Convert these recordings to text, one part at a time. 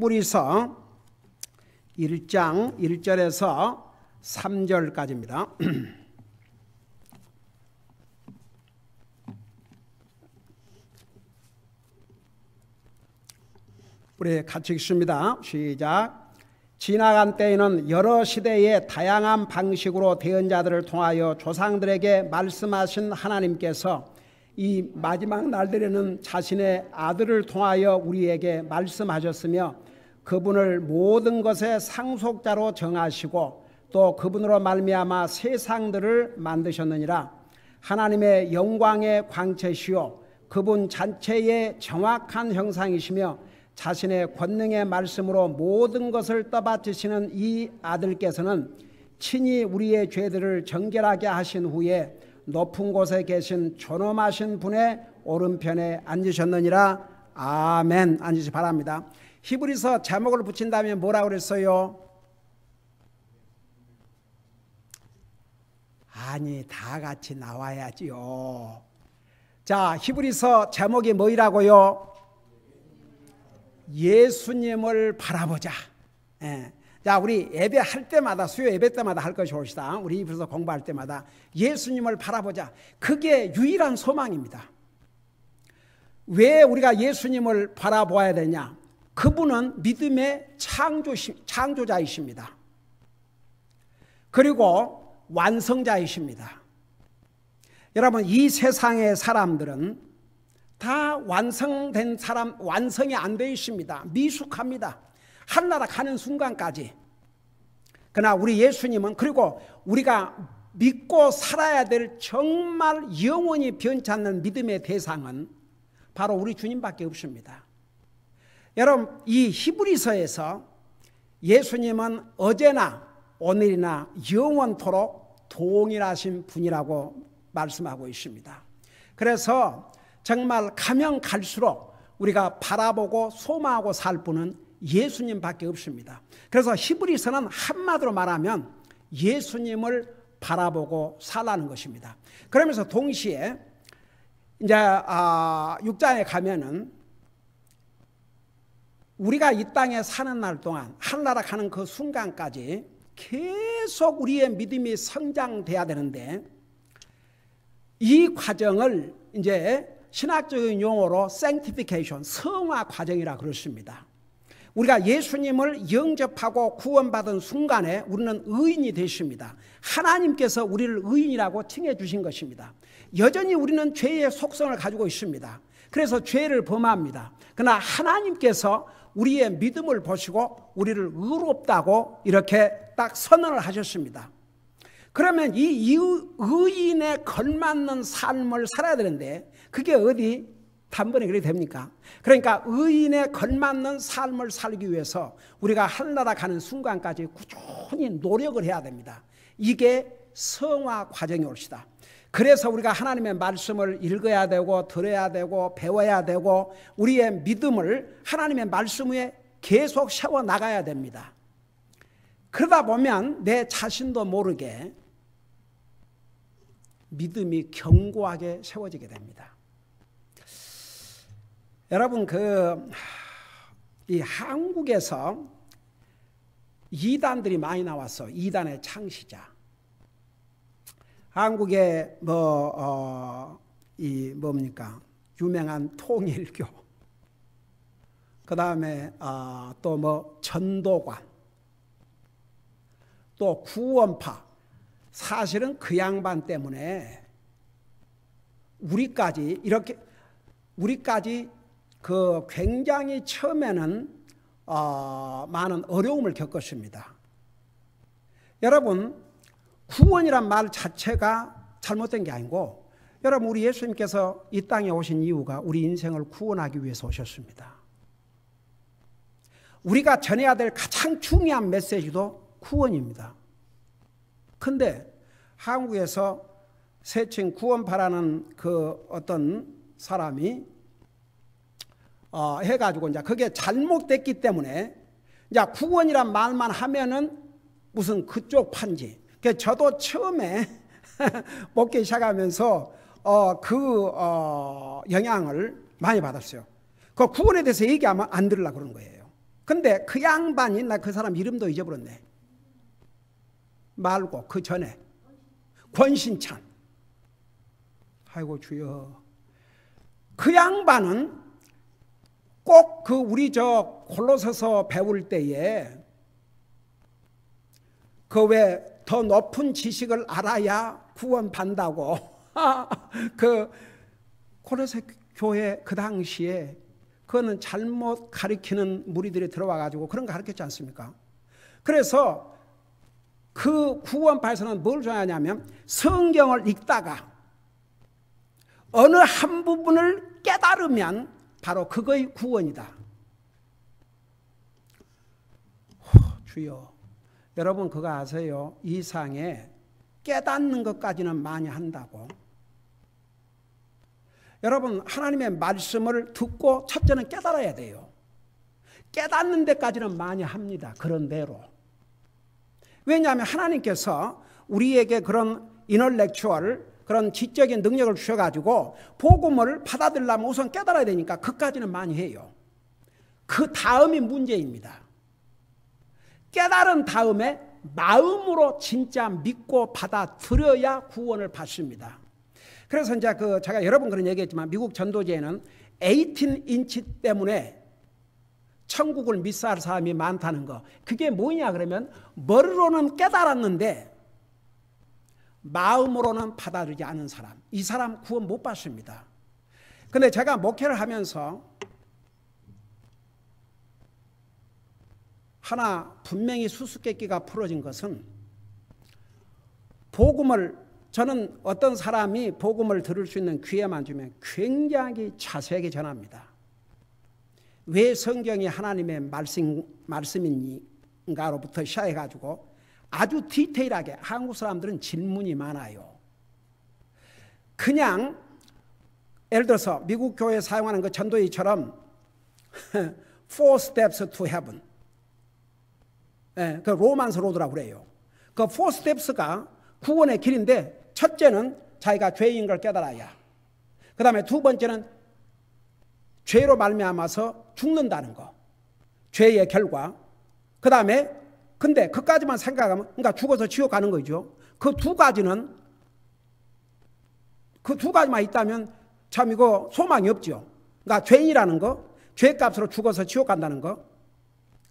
히브리서 1장 1절에서 3절까지입니다. 우리 같이 읽습니다. 시작. 지나간 때에는 여러 시대의 다양한 방식으로 대언자들을 통하여 조상들에게 말씀하신 하나님께서 이 마지막 날들에는 자신의 아들을 통하여 우리에게 말씀하셨으며 그분을 모든 것의 상속자로 정하시고 또 그분으로 말미암아 세상들을 만드셨느니라. 하나님의 영광의 광채시요 그분 자체의 정확한 형상이시며 자신의 권능의 말씀으로 모든 것을 떠받치시는 이 아들께서는 친히 우리의 죄들을 정결하게 하신 후에 높은 곳에 계신 존엄하신 분의 오른편에 앉으셨느니라. 아멘. 앉으시 바랍니다. 히브리서 제목을 붙인다면 뭐라고 그랬어요? 아니, 다 같이 나와야지요. 자, 히브리서 제목이 뭐이라고요? 예수님을 바라보자. 예. 자, 우리 예배할 때마다, 수요 예배 때마다 할 것이 옳시다. 우리 히브리서 공부할 때마다 예수님을 바라보자. 그게 유일한 소망입니다. 왜 우리가 예수님을 바라보아야 되냐? 그분은 믿음의 창조자이십니다. 그리고 완성자이십니다. 여러분, 이 세상의 사람들은 다 완성된 사람, 완성이 안 되어 있습니다. 미숙합니다. 하늘나라 가는 순간까지. 그러나 우리 예수님은, 그리고 우리가 믿고 살아야 될 정말 영원히 변치 않는 믿음의 대상은 바로 우리 주님밖에 없습니다. 여러분, 이 히브리서에서 예수님은 어제나 오늘이나 영원토록 동일하신 분이라고 말씀하고 있습니다. 그래서 정말 가면 갈수록 우리가 바라보고 소망하고 살 분은 예수님밖에 없습니다. 그래서 히브리서는 한마디로 말하면 예수님을 바라보고 살라는 것입니다. 그러면서 동시에 이제 6장에 가면은 우리가 이 땅에 사는 날 동안 하늘나라 가는 그 순간까지 계속 우리의 믿음이 성장돼야 되는데 이 과정을 이제 신학적인 용어로 sanctification, 성화 과정이라 그렇습니다. 우리가 예수님을 영접하고 구원받은 순간에 우리는 의인이 되십니다. 하나님께서 우리를 의인이라고 칭해 주신 것입니다. 여전히 우리는 죄의 속성을 가지고 있습니다. 그래서 죄를 범합니다. 그러나 하나님께서 우리의 믿음을 보시고 우리를 의롭다고 이렇게 딱 선언을 하셨습니다. 그러면 이 의인에 걸맞는 삶을 살아야 되는데 그게 어디 단번에 그렇게 됩니까? 그러니까 의인에 걸맞는 삶을 살기 위해서 우리가 하늘나라 가는 순간까지 꾸준히 노력을 해야 됩니다. 이게 성화 과정이 옳시다. 그래서 우리가 하나님의 말씀을 읽어야 되고 들어야 되고 배워야 되고 우리의 믿음을 하나님의 말씀 위에 계속 세워나가야 됩니다. 그러다 보면 내 자신도 모르게 믿음이 견고하게 세워지게 됩니다. 여러분, 이 한국에서 이단들이 많이 나왔어. 이단의 창시자. 한국에 유명한 통일교. 그 다음에 또 전도관. 또 구원파. 사실은 그 양반 때문에 우리까지 굉장히 처음에는 많은 어려움을 겪었습니다. 여러분, 구원이란 말 자체가 잘못된 게 아니고, 여러분, 우리 예수님께서 이 땅에 오신 이유가 우리 인생을 구원하기 위해서 오셨습니다. 우리가 전해야 될 가장 중요한 메시지도 구원입니다. 근데 한국에서 세칭 구원파라는 그 어떤 사람이 해가지고 이제 그게 잘못됐기 때문에 이제 구원이란 말만 하면은 무슨 그쪽 판지. 저도 처음에 목회 시작하면서 영향을 많이 받았어요. 그 구원에 대해서 얘기하면 안 들으려고 그러는 거예요. 근데 그 양반이, 나 그 사람 이름도 잊어버렸네. 말고 그 전에 권신찬. 아이고 주여. 그 양반은 꼭 그 우리 저 골로새서 배울 때에 그 왜 더 높은 지식을 알아야 구원받는다고 그 골로새 교회 그 당시에 그거는 잘못 가르치는 무리들이 들어와 가지고 그런 거 가르쳤지 않습니까? 그래서 그 구원파에서는 뭘 좋아하냐면 성경을 읽다가 어느 한 부분을 깨달으면 바로 그거의 구원이다. 주여, 여러분 그거 아세요? 이 상에 깨닫는 것까지는 많이 한다고. 여러분 하나님의 말씀을 듣고 첫째는 깨달아야 돼요. 깨닫는 데까지는 많이 합니다. 그런 대로. 왜냐하면 하나님께서 우리에게 그런 인tellectual, 그런 지적인 능력을 주셔가지고 복음을 받아들이려면 우선 깨달아야 되니까 그까지는 많이 해요. 그 다음이 문제입니다. 깨달은 다음에 마음으로 진짜 믿고 받아들여야 구원을 받습니다. 그래서 이제 제가 여러 번 그런 얘기했지만 미국 전도제에는 18인치 때문에 천국을 미스할 사람이 많다는 거. 그게 뭐냐 그러면 머리로는 깨달았는데 마음으로는 받아들이지 않은 사람. 이 사람 구원 못 받습니다. 근데 제가 목회를 하면서 하나 분명히 수수께끼가 풀어진 것은 복음을, 저는 어떤 사람이 복음을 들을 수 있는 기회만 주면 굉장히 자세하게 전합니다. 왜 성경이 하나님의 말씀인가로부터 시작해가지고 아주 디테일하게. 한국 사람들은 질문이 많아요. 그냥 예를 들어서 미국 교회에 사용하는 그 전도의처럼 Four steps to heaven, 그 로만스 로드라고 그래요. 그 Four steps가 구원의 길인데 첫째는 자기가 죄인 걸 깨달아야, 그 다음에 두 번째는 죄로 말미암아서 죽는다는 거, 죄의 결과. 그 다음에 근데 그까지만 생각하면, 그러니까 죽어서 지옥 가는 거죠. 그 두 가지만 있다면 참 이거 소망이 없죠. 그러니까 죄인이라는 거, 죄값으로 죽어서 지옥 간다는 거.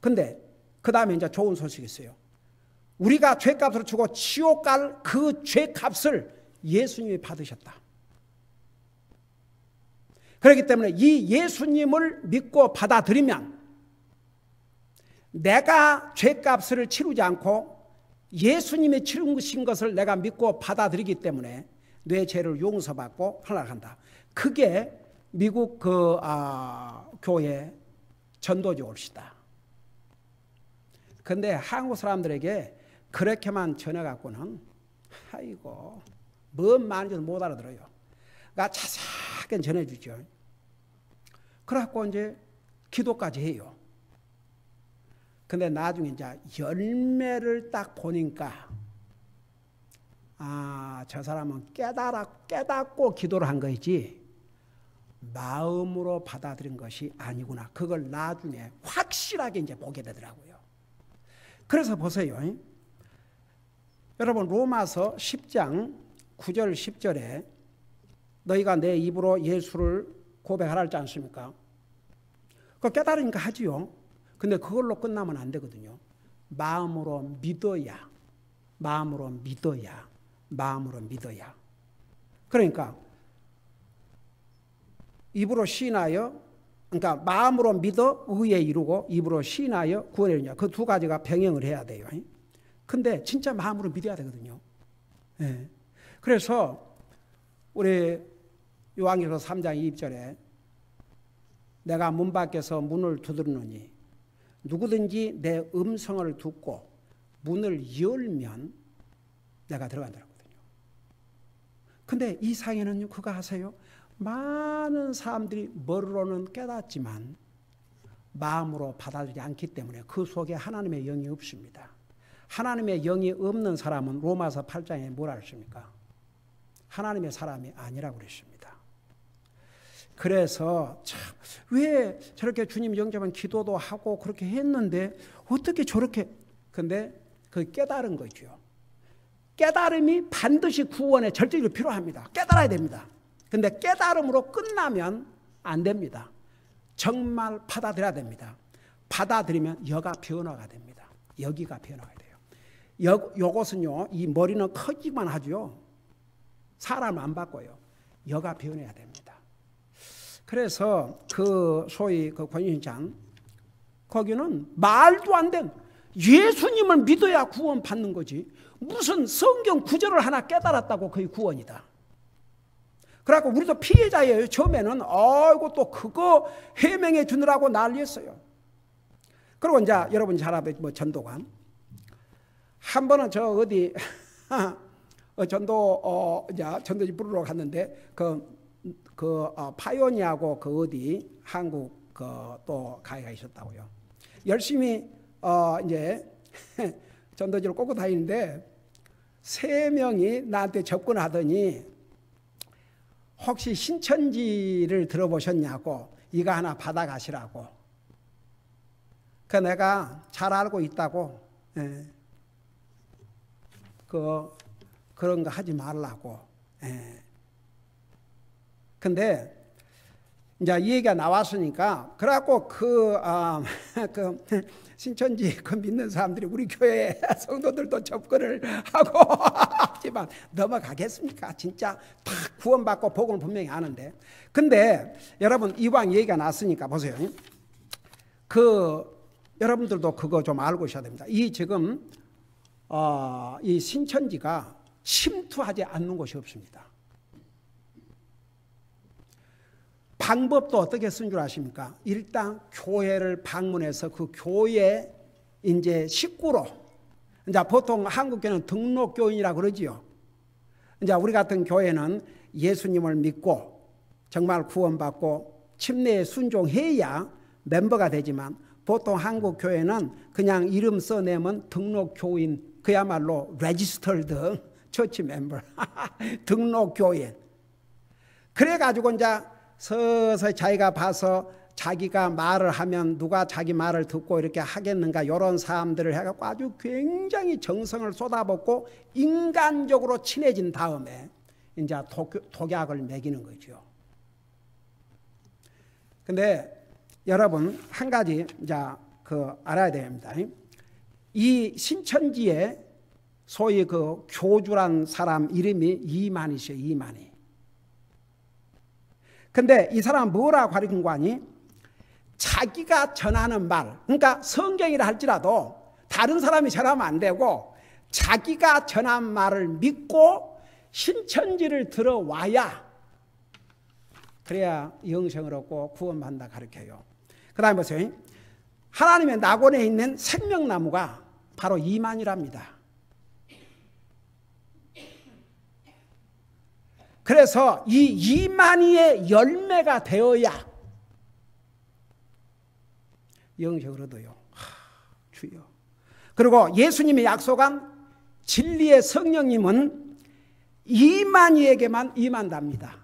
근데 그 다음에 이제 좋은 소식이 있어요. 우리가 죄값으로 죽어 지옥 갈 그 죄값을 예수님이 받으셨다. 그렇기 때문에 이 예수님을 믿고 받아들이면 내가 죄값을 치르지 않고 예수님이 치르신 것을 내가 믿고 받아들이기 때문에 내 죄를 용서받고 하락한다. 그게 미국 교회 전도지 옳시다. 그런데 한국 사람들에게 그렇게만 전해갖고는 아이고 뭔 말인지도 못 알아들어요. 그러니까 자세하게 전해주죠. 그래갖고 이제 기도까지 해요. 근데 나중에 이제 열매를 딱 보니까 저 사람은 깨닫고 기도를 한 거지 마음으로 받아들인 것이 아니구나. 그걸 나중에 확실하게 이제 보게 되더라고요. 그래서 보세요. 여러분 로마서 10장 9절 10절에 너희가 내 입으로 예수를 고백하라 하지 않습니까? 그거 깨달으니까 하지요. 근데 그걸로 끝나면 안 되거든요. 마음으로 믿어야. 그러니까 입으로 시인하여, 그러니까 마음으로 믿어 의에 이루고 입으로 시인하여 구원에 이르냐. 그 두 가지가 병행을 해야 돼요. 근데 진짜 마음으로 믿어야 되거든요. 예. 그래서 우리 요한계시록 3장 2절에 내가 문 밖에서 문을 두드리노니 누구든지 내 음성을 듣고 문을 열면 내가 들어간다고 하거든요. 근데 이 상에는요, 그거 아세요? 많은 사람들이 머리로는 깨닫지만 마음으로 받아들이지 않기 때문에 그 속에 하나님의 영이 없습니다. 하나님의 영이 없는 사람은 로마서 8장에 뭐라 했습니까? 하나님의 사람이 아니라고 그랬습니다. 그래서 참 왜 저렇게 주님 영접한 기도도 하고 그렇게 했는데 어떻게 저렇게, 근데 그 깨달은 거죠. 깨달음이 반드시 구원에 절대적으로 필요합니다. 깨달아야 됩니다. 근데 깨달음으로 끝나면 안 됩니다. 정말 받아들여야 됩니다. 받아들이면 여가 변화가 됩니다. 여기가 변화가 돼요. 요것은요, 이 머리는 크기만 하죠. 사람을 안 바꿔요. 여가 변해야 됩니다. 그래서 그 소위 그 권위장, 거기는 말도 안 된, 예수님을 믿어야 구원 받는 거지, 무슨 성경 구절을 하나 깨달았다고 그게 구원이다. 그래갖고 우리도 피해자예요. 처음에는 아이고 또 그거 해명해 주느라고 난리였어요. 그리고 이제 여러분 잘 아는 뭐 전도관, 한 번은 저 어디 전도지 부르러 갔는데 파이오니아고 그 어디 한국 또 가해가 있었다고요. 열심히 이제 전도지를 꽂고 다니는데 3명이 나한테 접근하더니 혹시 신천지를 들어보셨냐고, 이거 하나 받아가시라고. 그 내가 잘 알고 있다고, 그런 거 하지 말라고. 근데 이제 이 얘기가 나왔으니까, 그래갖고 그 신천지 그 믿는 사람들이 우리 교회 성도들도 접근을 하고 하지만 넘어가겠습니까? 진짜 다 구원받고 복음을 분명히 아는데. 근데 여러분 이왕 얘기가 났으니까 보세요. 여러분들도 그거 좀 알고 있어야 됩니다. 이 지금 이 신천지가 침투하지 않는 곳이 없습니다. 방법도 어떻게 쓴 줄 아십니까? 일단 교회를 방문해서 그 교회 이제 식구로, 이제 보통 한국교회는 등록교인이라고 그러지요. 이제 우리 같은 교회는 예수님을 믿고 정말 구원받고 침례에 순종해야 멤버가 되지만, 보통 한국 교회는 그냥 이름 써내면 등록교인, 그야말로 registered church member, 등록교인. 그래가지고 이제 서서히 자기가 봐서 자기가 말을 하면 누가 자기 말을 듣고 이렇게 하겠는가, 이런 사람들을 해갖고 아주 굉장히 정성을 쏟아붓고 인간적으로 친해진 다음에 이제 독약을 먹이는 거죠. 근데 여러분 한 가지 이제 알아야 됩니다. 이 신천지의 소위 그 교주란 사람 이름이 이만희시요, 이만희. 근데 이 사람은 뭐라고 가르친 거 아니? 자기가 전하는 말, 그러니까 성경이라 할지라도 다른 사람이 전하면 안 되고 자기가 전한 말을 믿고 신천지를 들어와야, 그래야 영생을 얻고 구원받는다 가르쳐요. 그 다음에 보세요. 하나님의 낙원에 있는 생명나무가 바로 이만이랍니다. 그래서 이 이만희의 열매가 되어야 영생을 얻어요. 주여. 그리고 예수님이 약속한 진리의 성령님은 이만희에게만 임한답니다.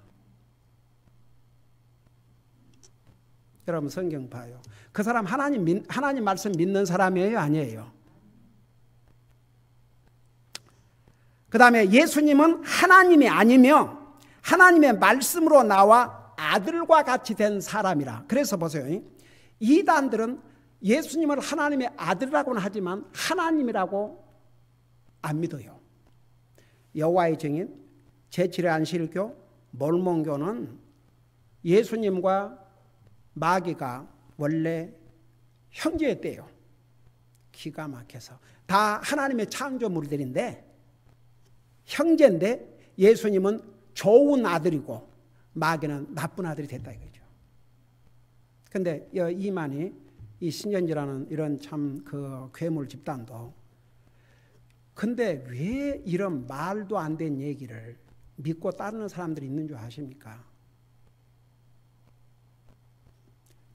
여러분 성경 봐요. 그 사람 하나님 말씀 믿는 사람이에요, 아니에요? 그 다음에 예수님은 하나님이 아니며 하나님의 말씀으로 나와 아들과 같이 된 사람이라. 그래서 보세요. 이단들은 예수님을 하나님의 아들이라고는 하지만 하나님이라고 안 믿어요. 여호와의 증인, 제7회 안식일교, 몰몬교는 예수님과 마귀가 원래 형제였대요. 기가 막혀서. 다 하나님의 창조물들인데 형제인데 예수님은 좋은 아들이고 마귀는 나쁜 아들이 됐다 이거죠. 근데 이만희, 이 신천지라는 이런 참 그 괴물 집단도, 근데 왜 이런 말도 안 된 얘기를 믿고 따르는 사람들이 있는 줄 아십니까?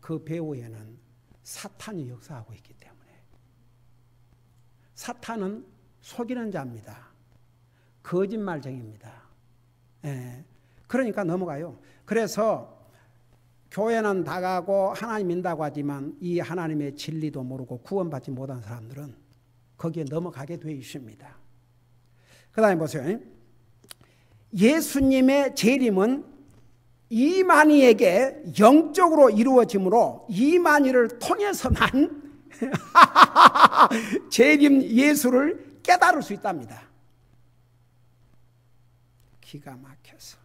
그 배후에는 사탄이 역사하고 있기 때문에. 사탄은 속이는 자입니다. 거짓말쟁이입니다. 그러니까 넘어가요. 그래서 교회는 다 가고 하나님 믿는다고 하지만 이 하나님의 진리도 모르고 구원받지 못한 사람들은 거기에 넘어가게 되어 있습니다. 그 다음에 보세요. 예수님의 재림은 이만희에게 영적으로 이루어지므로 이만희를 통해서만 재림 예수를 깨달을 수 있답니다. 기가 막혀서.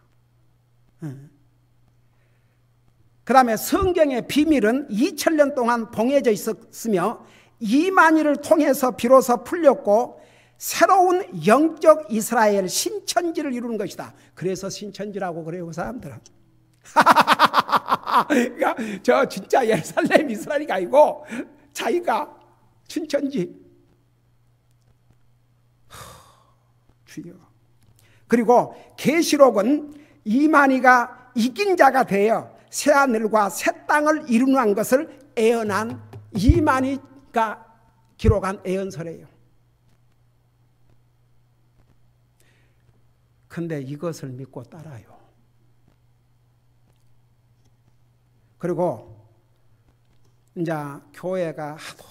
그 다음에 성경의 비밀은 2000년 동안 봉해져 있었으며 이만희를 통해서 비로소 풀렸고 새로운 영적 이스라엘 신천지를 이루는 것이다. 그래서 신천지라고 그래요, 그 사람들은. 그러니까 저 진짜 예루살렘 이스라엘이 아니고 자기가 신천지. 주여. 그리고 계시록은 이만희가 이긴 자가 되어 새하늘과 새 땅을 이루는 것을 예언한 이만희가 기록한 예언서래요. 근데 이것을 믿고 따라요. 그리고 이제 교회가 하도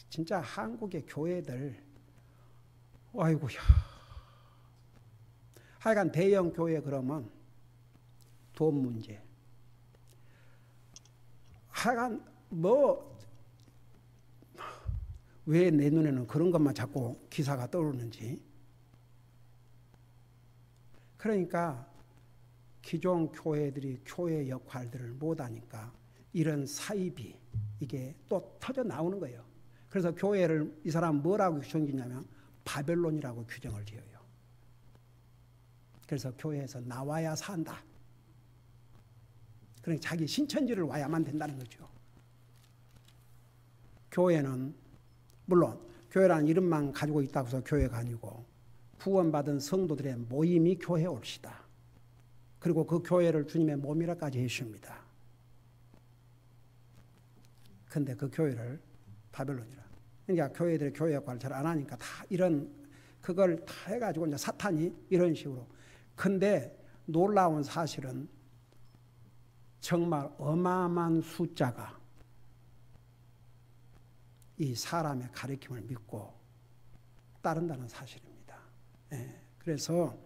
진짜 한국의 교회들 아이고야. 하여간 대형 교회 그러면 돈 문제. 하여간 왜 내 눈에는 그런 것만 자꾸 기사가 떠오르는지. 그러니까 기존 교회들이 교회 역할들을 못하니까 이런 사입이 이게 또 터져 나오는 거예요. 그래서 교회를 이 사람 뭐라고 규정짓냐면 바벨론이라고 규정을 지어요. 그래서 교회에서 나와야 산다. 그러니까 자기 신천지를 와야만 된다는 거죠. 교회는 물론 교회라는 이름만 가지고 있다고 해서 교회가 아니고 구원받은 성도들의 모임이 교회 옵시다. 그리고 그 교회를 주님의 몸이라까지 했습니다. 근데 그 교회를 바벨론이라. 그러니까 교회들이 교회 역할을 잘 안 하니까 다 이런 그걸 다 해가지고 이제 사탄이 이런 식으로. 근데 놀라운 사실은 정말 어마어마한 숫자가 이 사람의 가르침을 믿고 따른다는 사실입니다. 그래서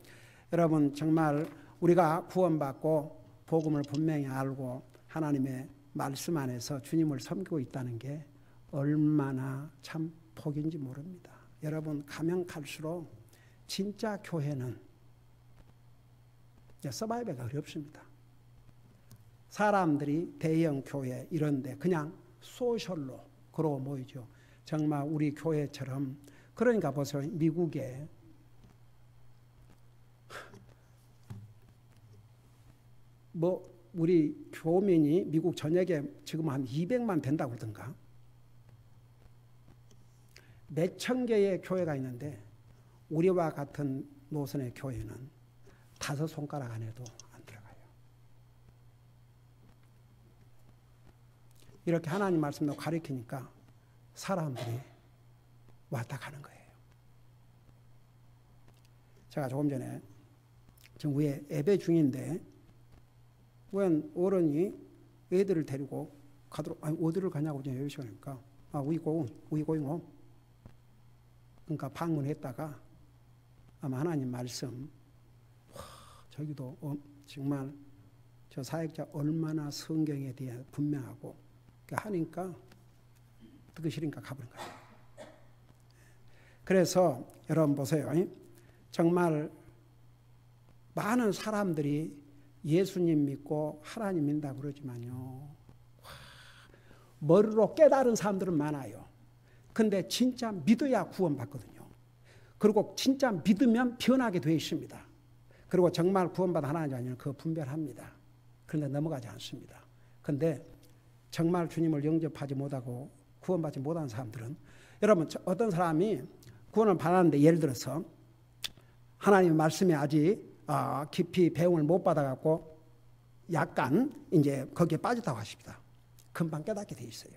여러분 정말 우리가 구원받고 복음을 분명히 알고 하나님의 말씀 안에서 주님을 섬기고 있다는 게 얼마나 참 복인지 모릅니다. 여러분 가면 갈수록 진짜 교회는 서바이벌가 어렵습니다. 사람들이 대형 교회 이런데 그냥 소셜로 그러고 모이죠. 정말 우리 교회처럼. 그러니까 보세요. 미국에 우리 교민이 미국 전역에 지금 한 200만 된다고 그러던가. 몇천 개의 교회가 있는데 우리와 같은 노선의 교회는 5손가락 안에도 안 들어가요. 이렇게 하나님 말씀도 가르치니까 사람들이 왔다 가는 거예요. 제가 조금 전에 지금 위에 예배 중인데 웬 어른이 애들을 데리고 가도록, 아니 어디를 가냐고 이제 예배 시간이니까 we going home. 그러니까 방문했다가 아마 하나님 말씀 저기도 정말 저 사역자 얼마나 성경에 대해 분명하고 하니까 듣기 싫으니까 가버린 거예요. 그래서 여러분 보세요. 정말 많은 사람들이 예수님 믿고 하나님 믿는다고 그러지만요. 머리로 깨달은 사람들은 많아요. 근데 진짜 믿어야 구원받거든요. 그리고 진짜 믿으면 변하게 되어 있습니다. 그리고 정말 구원받은 하나님 아니면 그거 분별합니다. 그런데 넘어가지 않습니다. 그런데 정말 주님을 영접하지 못하고 구원받지 못한 사람들은 여러분 어떤 사람이 구원을 받았는데 예를 들어서 하나님의 말씀에 아직 깊이 배움을 못 받아갖고 약간 이제 거기에 빠졌다고 하십니다. 금방 깨닫게 돼 있어요.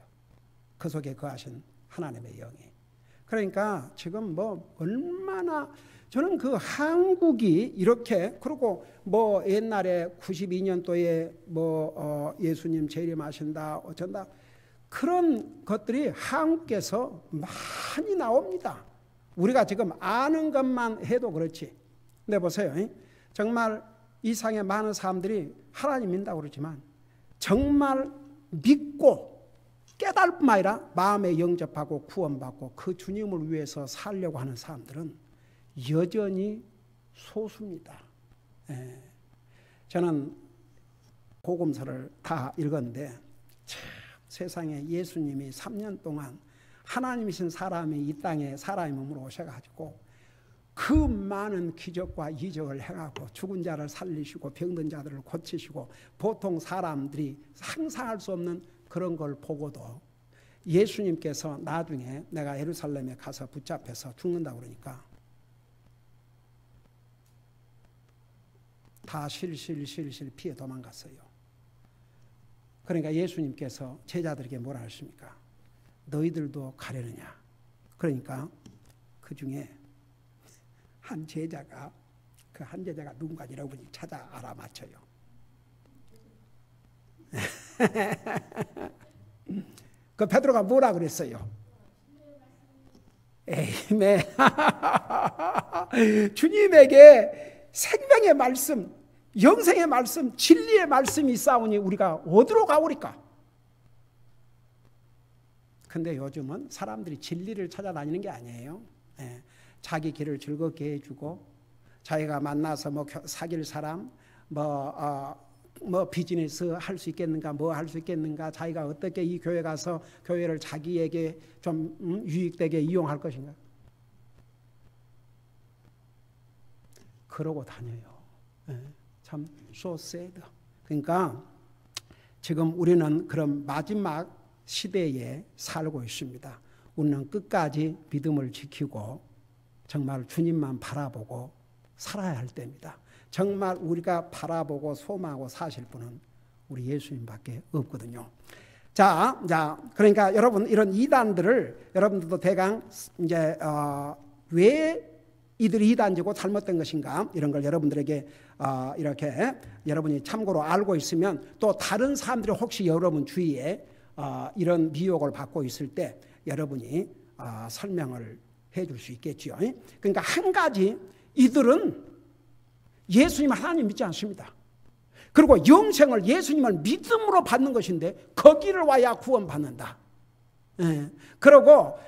그 속에 거하신 하나님의 영이. 그러니까 지금 뭐 얼마나 저는 그 한국이 이렇게 그리고 뭐 옛날에 92년도에 뭐 예수님 재림하신다 어쩐다 그런 것들이 한국에서 많이 나옵니다. 우리가 지금 아는 것만 해도 그렇지. 근데 보세요. 정말 이 상에 많은 사람들이 하나님 믿는다고 그러지만 정말 믿고 깨달을 뿐만 아니라 마음에 영접하고 구원받고 그 주님을 위해서 살려고 하는 사람들은 여전히 소수입니다. 저는 복음서를 다 읽었는데 참 세상에 예수님이 3년 동안 하나님이신 사람이 이 땅에 사람의 몸으로 오셔가지고 그 많은 기적과 이적을 행하고 죽은 자를 살리시고 병든 자들을 고치시고 보통 사람들이 상상할 수 없는 그런 걸 보고도 예수님께서 나중에 내가 예루살렘에 가서 붙잡혀서 죽는다고 그러니까 다 실실 피해 도망갔어요. 그러니까 예수님께서 제자들에게 뭐라 하십니까? 너희들도 가려느냐? 그러니까 그 중에 한 제자가 그 한 제자가 누군가 여러분이 찾아 알아맞혀요. 그 베드로가 뭐라 그랬어요? 에이맨. 주님에게 생명의 말씀, 영생의 말씀, 진리의 말씀이 있사오니 우리가 어디로 가오리까? 근데 요즘은 사람들이 진리를 찾아다니는 게 아니에요. 자기 길을 즐겁게 해주고 자기가 만나서 뭐 사귈 사람 뭐 비즈니스 할 수 있겠는가 뭐 할 수 있겠는가 자기가 어떻게 이 교회 가서 교회를 자기에게 좀 유익되게 이용할 것인가 그러고 다녀요. 참 so sad. 그러니까 지금 우리는 그런 마지막 시대에 살고 있습니다. 우리는 끝까지 믿음을 지키고 정말 주님만 바라보고 살아야 할 때입니다. 정말 우리가 바라보고 소망하고 사실 분은 우리 예수님밖에 없거든요. 자, 그러니까 여러분 이런 이단들을 여러분들도 대강 이제 왜 이들이 이단지고 잘못된 것인가 이런 걸 여러분들에게 이렇게 여러분이 참고로 알고 있으면 또 다른 사람들이 혹시 여러분 주위에 이런 미혹을 받고 있을 때 여러분이 설명을 해줄 수 있겠죠. 그러니까 한 가지 이들은 예수님 하나님 믿지 않습니다. 그리고 영생을 예수님을 믿음으로 받는 것인데 거기를 와야 구원받는다. 그리고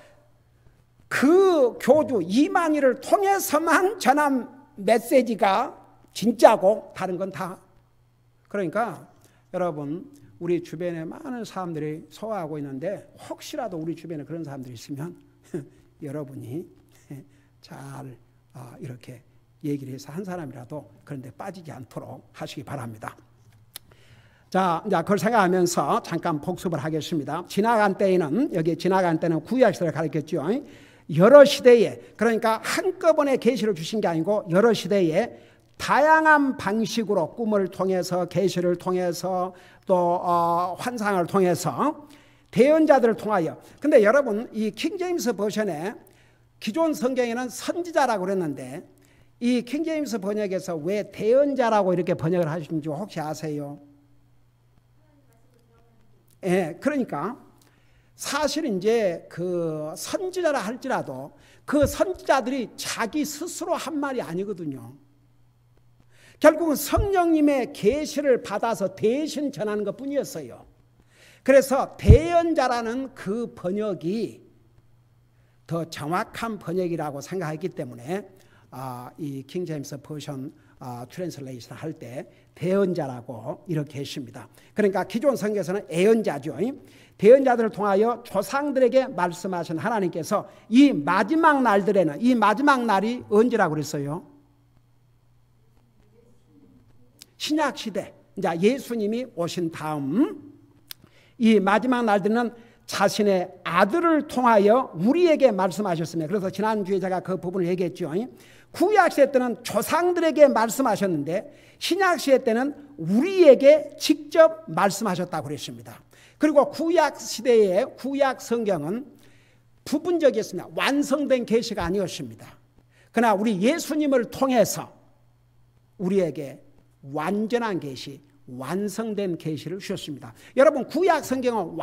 그 교주 이만희를 통해서만 전한 메시지가 진짜고 다른 건 다. 그러니까 여러분 우리 주변에 많은 사람들이 소화하고 있는데 혹시라도 우리 주변에 그런 사람들이 있으면 여러분이 잘 이렇게 얘기를 해서 한 사람이라도 그런데 빠지지 않도록 하시기 바랍니다. 자, 그걸 생각하면서 잠깐 복습을 하겠습니다. 지나간 때에는 여기 지나간 때는 구약 시대를 가르쳤죠. 여러 시대에 그러니까 한꺼번에 계시를 주신 게 아니고 여러 시대에 다양한 방식으로 꿈을 통해서 계시를 통해서 또 환상을 통해서 대언자들을 통하여. 근데 여러분 이 킹제임스 버전에 기존 성경에는 선지자라고 그랬는데 이 킹제임스 번역에서 왜 대언자라고 이렇게 번역을 하시는지 혹시 아세요? 그러니까 사실 이제 그 선지자라 할지라도 그 선지자들이 자기 스스로 한 말이 아니거든요. 결국은 성령님의 계시를 받아서 대신 전하는 것뿐이었어요. 그래서 대언자라는 그 번역이 더 정확한 번역이라고 생각했기 때문에 이 킹제임스 버전 트랜슬레이션 할 때 대언자라고 이렇게 했습니다. 그러니까 기존 성경에서는 애언자죠. 대언자들을 통하여 조상들에게 말씀하신 하나님께서 이 마지막 날들에는 이 마지막 날이 언제라고 그랬어요? 신약 시대. 이제 예수님이 오신 다음 이 마지막 날들은 자신의 아들을 통하여 우리에게 말씀하셨습니다. 그래서 지난주에 제가 그 부분을 얘기했죠. 구약시대 때는 조상들에게 말씀하셨는데 신약시대 때는 우리에게 직접 말씀하셨다고 그랬습니다. 그리고 구약시대의 구약 성경은 부분적이었습니다. 완성된 계시가 아니었습니다. 그러나 우리 예수님을 통해서 우리에게 완전한 계시, 완성된 계시를 주셨습니다. 여러분, 구약 성경은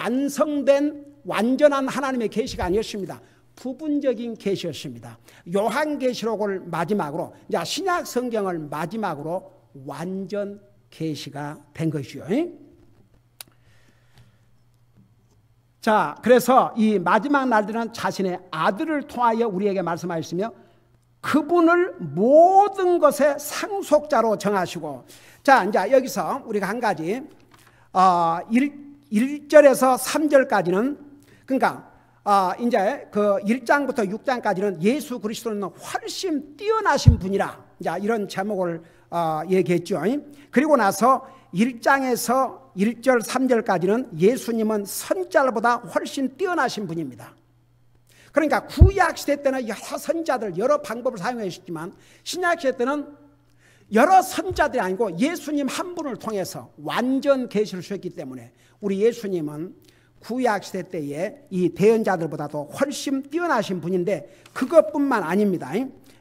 완전한 하나님의 계시가 아니었습니다. 부분적인 계시였습니다. 요한계시록을 마지막으로, 신약 성경을 마지막으로 완전 계시가 된 것이요. 자, 그래서 이 마지막 날들은 자신의 아들을 통하여 우리에게 말씀하셨으며 그분을 모든 것의 상속자로 정하시고, 자, 이제 여기서 우리가 한 가지 1절에서 3절까지는, 그러니까 이제 그 1장부터 6장까지는 예수 그리스도는 훨씬 뛰어나신 분이라, 자, 이런 제목을 얘기했죠. 그리고 나서 1장에서 1절 3절까지는 예수님은 선자들보다 훨씬 뛰어나신 분입니다. 그러니까 구약 시대 때는 여러 선자들, 여러 방법을 사용하셨지만 신약 시대 때는 여러 선자들이 아니고 예수님 한 분을 통해서 완전 계시를 주셨기 때문에 우리 예수님은 구약 시대 때의 이 대언자들보다도 훨씬 뛰어나신 분인데, 그것뿐만 아닙니다.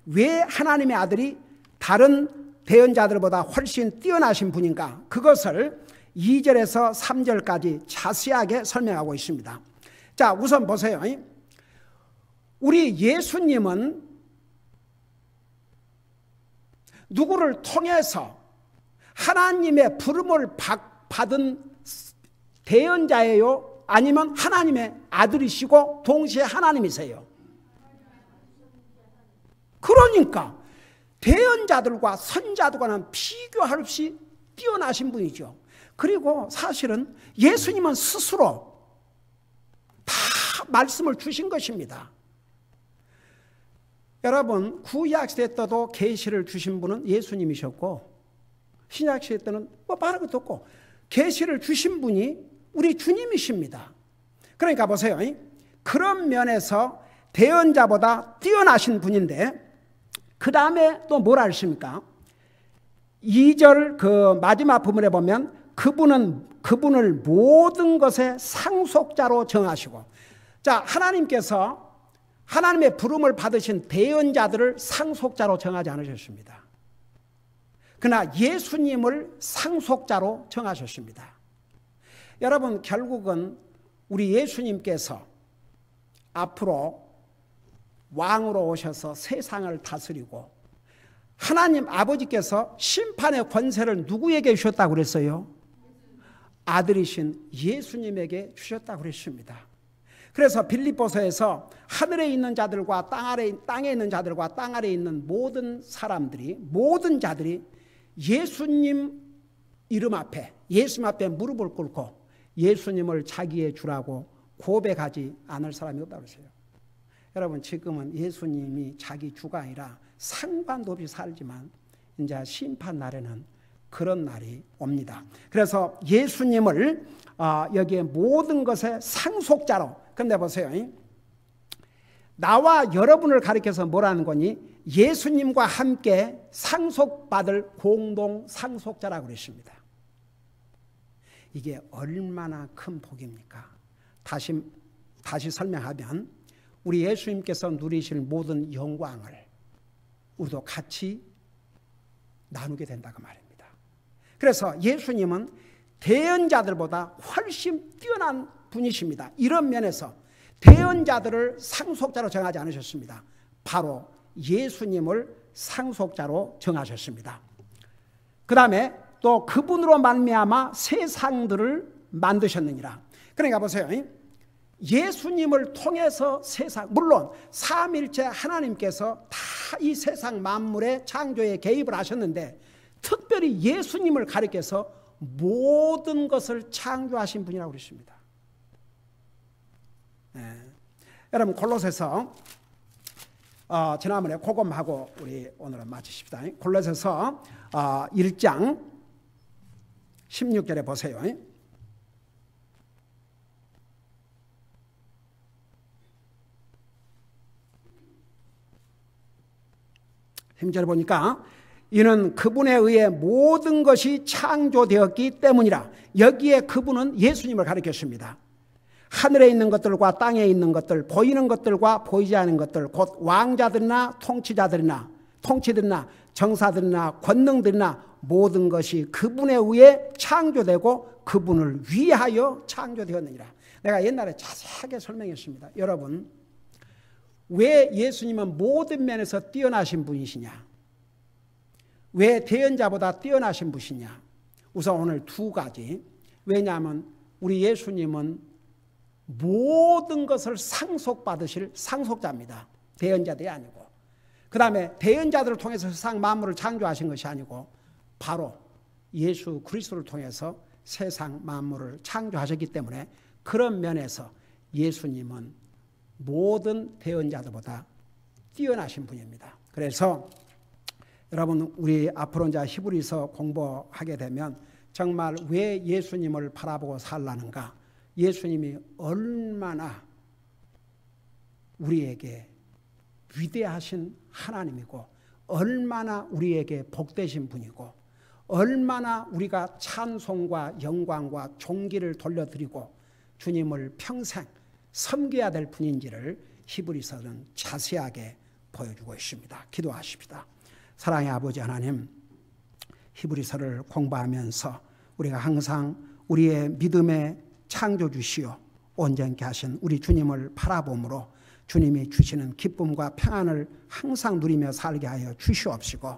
왜 하나님의 아들이 다른 대언자들보다 훨씬 뛰어나신 분인가? 그것을 2절에서 3절까지 자세하게 설명하고 있습니다. 자, 우선 보세요. 우리 예수님은 누구를 통해서 하나님의 부름을 받은 대언자예요? 아니면 하나님의 아들이시고 동시에 하나님이세요? 그러니까 대언자들과 선자들과는 비교할 없이 뛰어나신 분이죠. 그리고 사실은 예수님은 스스로 다 말씀을 주신 것입니다. 여러분, 구약 시대 때도 계시를 주신 분은 예수님이셨고, 신약 시대 때는 말할 것도 없고 계시를 주신 분이 우리 주님이십니다. 그러니까 보세요. 그런 면에서 대언자보다 뛰어나신 분인데, 그 다음에 또 뭐라 하십니까? 2절 그 마지막 부분에 보면 그분을 모든 것의 상속자로 정하시고, 자, 하나님께서 하나님의 부름을 받으신 대언자들을 상속자로 정하지 않으셨습니다. 그러나 예수님을 상속자로 정하셨습니다. 여러분, 결국은 우리 예수님께서 앞으로 왕으로 오셔서 세상을 다스리고, 하나님 아버지께서 심판의 권세를 누구에게 주셨다고 그랬어요? 아들이신 예수님에게 주셨다고 그랬습니다. 그래서 빌립보서에서 하늘에 있는 자들과 땅에 있는 자들과 땅 아래에 있는 모든 자들이 예수님 이름 앞에, 예수님 앞에 무릎을 꿇고 예수님을 자기의 주라고 고백하지 않을 사람이 없다고 그랬어요. 여러분, 지금은 예수님이 자기 주가 아니라 상관도 없이 살지만 이제 심판 날에는 그런 날이 옵니다. 그래서 예수님을 여기에 모든 것의 상속자로. 그런데 보세요. 나와 여러분을 가리켜서 뭐라는 거니? 예수님과 함께 상속받을 공동 상속자라고 그랬습니다. 이게 얼마나 큰 복입니까? 다시 설명하면 우리 예수님께서 누리실 모든 영광을 우리도 같이 나누게 된다고 말입니다. 그래서 예수님은 대언자들보다 훨씬 뛰어난 분이십니다. 이런 면에서 대언자들을 상속자로 정하지 않으셨습니다. 바로 예수님을 상속자로 정하셨습니다. 그 다음에 또 그분으로 말미암아 세상들을 만드셨느니라. 그러니까 보세요. 예수님을 통해서 물론 삼위일체 하나님께서 다 이 세상 만물의 창조에 개입을 하셨는데, 특별히 예수님을 가리켜서 모든 것을 창조하신 분이라고 그랬습니다. 여러분, 골로새서 지난번에 그것하고 우리 오늘은 마치십시다. 골로새서 1장 16절에 보세요. 힘절 보니까 이는 그분에 의해 모든 것이 창조되었기 때문이라. 여기에 그분은 예수님을 가리켰습니다. 하늘에 있는 것들과 땅에 있는 것들, 보이는 것들과 보이지 않는 것들, 곧 왕자들이나 통치들이나 정사들이나 권능들이나 모든 것이 그분에 의해 창조되고 그분을 위하여 창조되었느니라. 내가 옛날에 자세하게 설명했습니다. 여러분, 왜 예수님은 모든 면에서 뛰어나신 분이시냐? 왜 대언자보다 뛰어나신 분이냐? 우선 오늘 두 가지. 왜냐하면 우리 예수님은 모든 것을 상속받으실 상속자입니다. 대언자들이 아니고. 그 다음에 대언자들을 통해서 세상 만물을 창조하신 것이 아니고 바로 예수 그리스도를 통해서 세상 만물을 창조하셨기 때문에 그런 면에서 예수님은 모든 대언자들보다 뛰어나신 분입니다. 그래서 여러분, 우리 앞으로 이제 히브리서 공부하게 되면 정말 왜 예수님을 바라보고 살라는가, 예수님이 얼마나 우리에게 위대하신 하나님이고 얼마나 우리에게 복되신 분이고 얼마나 우리가 찬송과 영광과 존귀를 돌려드리고 주님을 평생 섬겨야 될 분인지를 히브리서는 자세하게 보여주고 있습니다. 기도하십시다. 사랑의 아버지 하나님, 히브리서를 공부하면서 우리가 항상 우리의 믿음의 창조주시오 온전케 하신 우리 주님을 바라봄으로 주님이 주시는 기쁨과 평안을 항상 누리며 살게 하여 주시옵시고,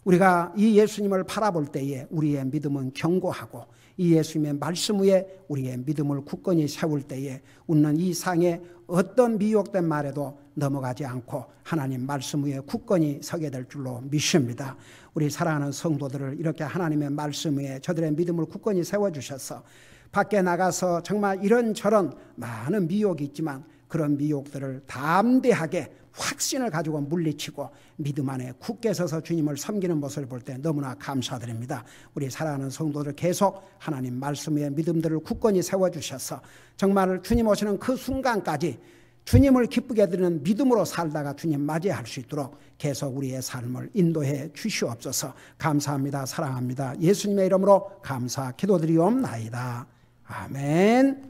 우리가 이 예수님을 바라볼 때에 우리의 믿음은 견고하고 이 예수님의 말씀 위에 우리의 믿음을 굳건히 세울 때에 웃는 이 상의 어떤 미혹된 말에도 넘어가지 않고 하나님 말씀 위에 굳건히 서게 될 줄로 믿습니다. 우리 사랑하는 성도들을 이렇게 하나님의 말씀 위에 저들의 믿음을 굳건히 세워주셔서 밖에 나가서 정말 이런저런 많은 미혹이 있지만 그런 미혹들을 담대하게 확신을 가지고 물리치고 믿음 안에 굳게 서서 주님을 섬기는 모습을 볼 때 너무나 감사드립니다. 우리 사랑하는 성도들 계속 하나님 말씀 위에 믿음들을 굳건히 세워주셔서 정말 주님 오시는 그 순간까지 주님을 기쁘게 드리는 믿음으로 살다가 주님 맞이할 수 있도록 계속 우리의 삶을 인도해 주시옵소서. 감사합니다. 사랑합니다. 예수님의 이름으로 감사 기도드리옵나이다. 아멘.